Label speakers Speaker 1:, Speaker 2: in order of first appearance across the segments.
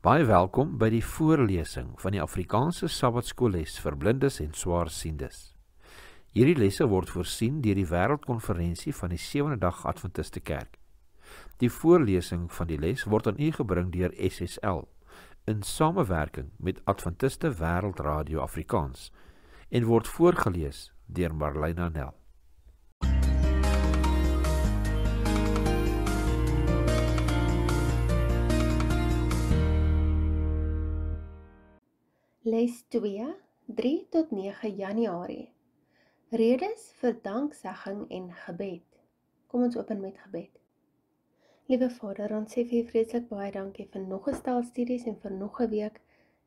Speaker 1: Baie welkom by die voorlesing van die Afrikaanse Sabbatskoolles vir blindes en swaarsiendes. Hierdie lesse word voorsien deur die Wêreldkonferensie van die Sewende Dag Adventiste Kerk. Die voorlesing van die les word aan u gebring deur SSL in samewerking met Adventiste Wêreldradio Afrikaans en word voorgelees deur Marlena Nel.
Speaker 2: Les 2, 3 tot 9 Januarie. Redes vir danksegging en gebed. Kom ons open met gebed. Liewe Vader, ons sê vir u vreeslik baie dankie vir nog 'n stel studies en vir nog 'n week.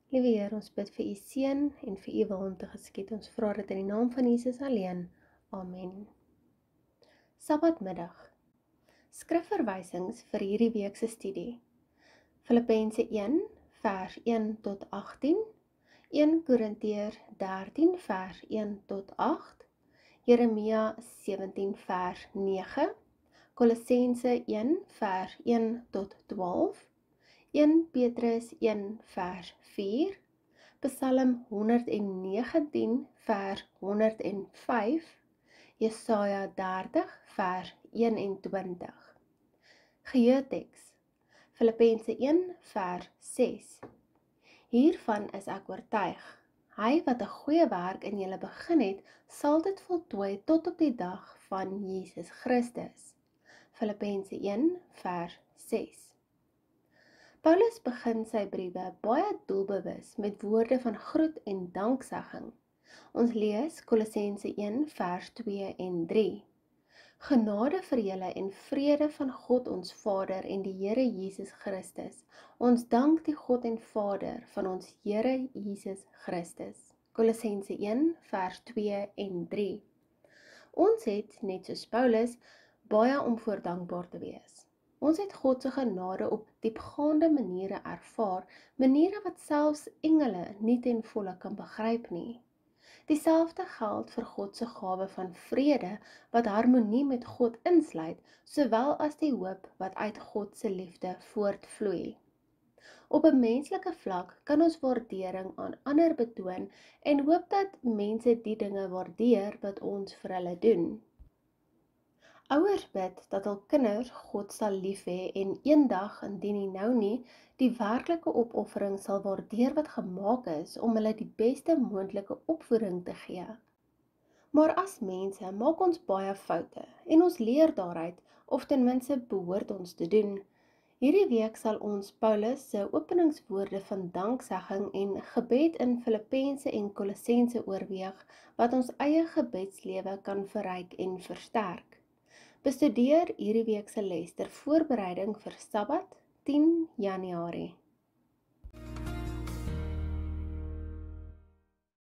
Speaker 2: Liewe Heer, ons bid vir u seën en vir u wil om te geskied. Ons vra dit in die naam van Jesus alleen. Amen. Sabbatmiddag. Skrifverwysings vir hierdie week se studie. Filippense 1 vers 1 tot 18. 1 Korintiërs 13 vers 1 tot 8, Jeremia 17 vers 9, Kolossense 1 vers 1 tot 12, 1 Petrus 1 vers 4, Psalm 119 vers 105, Jesaja 30 vers 21. Geheelteks, Filippense 1 vers 6. Hiervan is ek oortuig, hy wat 'n goeie werk in julle begin het, sal dit voltooi tot op die dag van Jesus Christus. Filippense 1 vers 6. Paulus begin sy briewe baie doelbewus met woorde van groet en danksegging. Ons lees Kolossense 1 vers 2 en 3. Genade vir julle en vrede van God ons Vader en die Here Jesus Christus. Ons dank die God en Vader van ons Here Jesus Christus. Kolossense 1 vers 2 en 3. Ons het, net soos Paulus, baie om voor dankbaar te wees. Ons het God se genade op diepgaande maniere ervaar, maniere wat selfs engele nie ten volle kan begryp nie. Dieselfde geld vir God se gawe van vrede wat harmonie met God insluit, sowel as die hoop wat uit God se liefde voortvloei. Op 'n menslike vlak kan ons waardering aan ander betoon en hoop dat mense die dinge waardeer wat ons vir hulle doen. Ouers bid dat hul kinders God sal lief hê en eendag, indien nie nou nie, die werklike opoffering sal waardeer wat gemaak is om hulle die beste moontlike opvoeding te gee. Maar as mense maak ons baie foute en ons leer daaruit, of ten minste behoort ons te doen. Hierdie week sal ons Paulus se openingswoorde van danksegging en gebed in Filippense en Kolossense oorweeg, wat ons eie gebedslewe kan verryk en versterk. Bestudeer hierdie week se les ter voorbereiding vir Sabbat 10 Januarie.